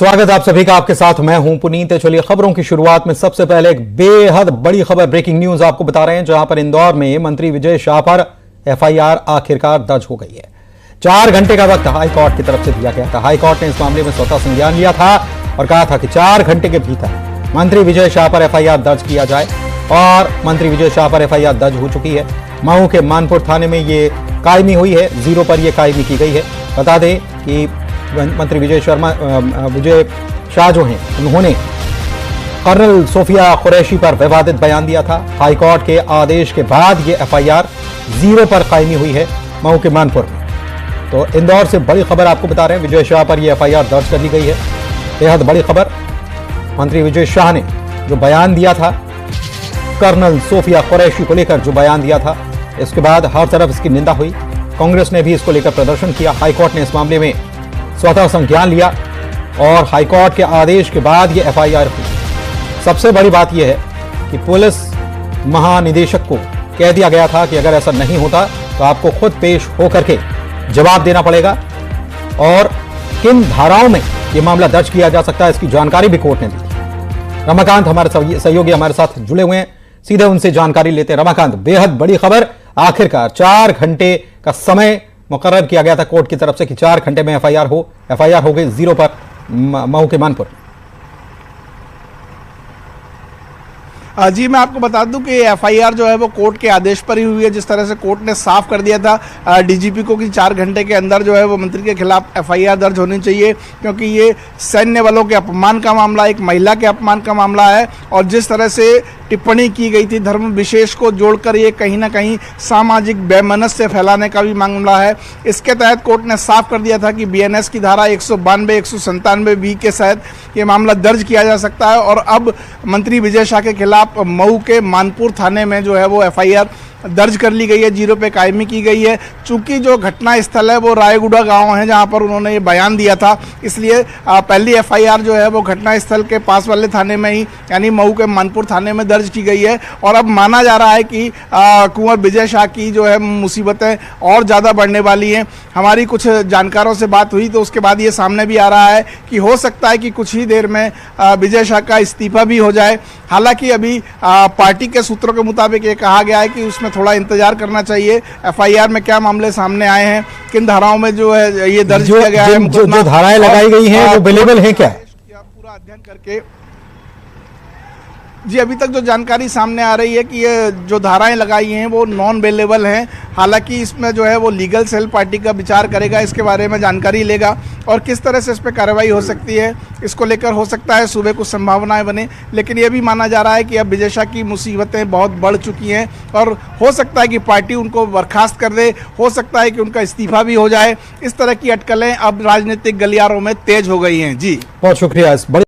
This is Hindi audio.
स्वागत आप सभी का। आपके साथ मैं हूं पुनीत। चलिए खबरों की शुरुआत में सबसे पहले एक बेहद बड़ी खबर, ब्रेकिंग न्यूज आपको बता रहे हैं, जहां पर इंदौर में मंत्री विजय शाह पर एफआईआर आखिरकार दर्ज हो गई है। 4 घंटे का वक्त हाई कोर्ट की तरफ से दिया गया था। हाई कोर्ट ने इस मामले में स्वतः संज्ञान लिया था और कहा था कि 4 घंटे के भीतर मंत्री विजय शाह पर एफआईआर दर्ज किया जाए। और मंत्री विजय शाह पर एफआईआर दर्ज हो चुकी है। मऊ के मानपुर थाने में ये कायमी हुई है, 0 पर यह कायमी की गई है। बता दें कि मंत्री विजय शाह जो हैं, उन्होंने कर्नल सोफिया कुरैशी पर विवादित बयान दिया था। हाईकोर्ट के आदेश के बाद ये एफआईआर 0 पर कायमी हुई है मऊ के मानपुर में। तो इंदौर से बड़ी खबर आपको बता रहे हैं, विजय शाह पर यह एफआईआर दर्ज कर ली गई है। बेहद बड़ी खबर। मंत्री विजय शाह ने जो बयान दिया था, कर्नल सोफिया कुरैशी को लेकर जो बयान दिया था, इसके बाद हर तरफ इसकी निंदा हुई। कांग्रेस ने भी इसको लेकर प्रदर्शन किया। हाईकोर्ट ने इस मामले में स्वतः संज्ञान लिया और हाईकोर्ट के आदेश के बाद यह एफआईआर हुई। सबसे बड़ी बात यह है कि पुलिस महानिदेशक को कह दिया गया था कि अगर ऐसा नहीं होता तो आपको खुद पेश होकर के जवाब देना पड़ेगा और किन धाराओं में यह मामला दर्ज किया जा सकता है, इसकी जानकारी भी कोर्ट ने दी। रमाकांत हमारे सहयोगी हमारे साथ जुड़े हुए हैं, सीधे उनसे जानकारी लेते हैं। रमाकांत, बेहद बड़ी खबर, आखिरकार 4 घंटे का समय मुकर्रर किया गया था कोर्ट की तरफ से कि 4 घंटे में एफआईआर हो गई 0 पर मऊ के मानपुर। जी, मैं आपको बता दूं कि एफआईआर जो है वो कोर्ट के आदेश पर ही हुई है। जिस तरह से कोर्ट ने साफ कर दिया था डीजीपी को कि 4 घंटे के अंदर जो है वो मंत्री के खिलाफ एफआईआर दर्ज होनी चाहिए, क्योंकि ये सैन्य बलों के अपमान का मामला, एक महिला के अपमान का मामला है। और जिस तरह से टिप्पणी की गई थी धर्म विशेष को जोड़कर, ये कहीं ना कहीं सामाजिक वैमनस्य फैलाने का भी मामला है। इसके तहत कोर्ट ने साफ कर दिया था कि बीएनएस की धारा 192, 197 बी के तहत ये मामला दर्ज किया जा सकता है। और अब मंत्री विजय शाह के खिलाफ मऊ के मानपुर थाने में जो है वो एफआईआर दर्ज कर ली गई है, 0 पे कायमी की गई है। चूंकि जो घटना स्थल है वो रायगुड़ा गांव है जहां पर उन्होंने ये बयान दिया था, इसलिए पहली एफआईआर जो है वो घटना स्थल के पास वाले थाने में ही, यानी मऊ के मानपुर थाने में दर्ज की गई है। और अब माना जा रहा है कि कुंवर विजय शाह की जो है मुसीबतें और ज़्यादा बढ़ने वाली हैं। हमारी कुछ जानकारों से बात हुई तो उसके बाद ये सामने भी आ रहा है कि हो सकता है कि कुछ ही देर में विजय शाह का इस्तीफा भी हो जाए। हालांकि अभी पार्टी के सूत्रों के मुताबिक ये कहा गया है कि उसमें थोड़ा इंतजार करना चाहिए। एफआईआर में क्या मामले सामने आए हैं, किन धाराओं में जो है ये दर्ज किया गया है, जो धाराएं लगाई गई हैं वो अवेलेबल हैं क्या? पूरा अध्ययन करके जी अभी तक जो जानकारी सामने आ रही है कि ये जो धाराएं लगाई हैं वो नॉन अवेलेबल हैं। हालांकि इसमें जो है वो लीगल सेल पार्टी का विचार करेगा, इसके बारे में जानकारी लेगा और किस तरह से इस पर कार्रवाई हो सकती है, इसको लेकर हो सकता है सुबह कुछ संभावनाएं बने। लेकिन ये भी माना जा रहा है कि अब विजय शाह की मुसीबतें बहुत बढ़ चुकी हैं और हो सकता है कि पार्टी उनको बर्खास्त कर दे, हो सकता है कि उनका इस्तीफा भी हो जाए। इस तरह की अटकलें अब राजनीतिक गलियारों में तेज हो गई हैं। जी, बहुत शुक्रिया।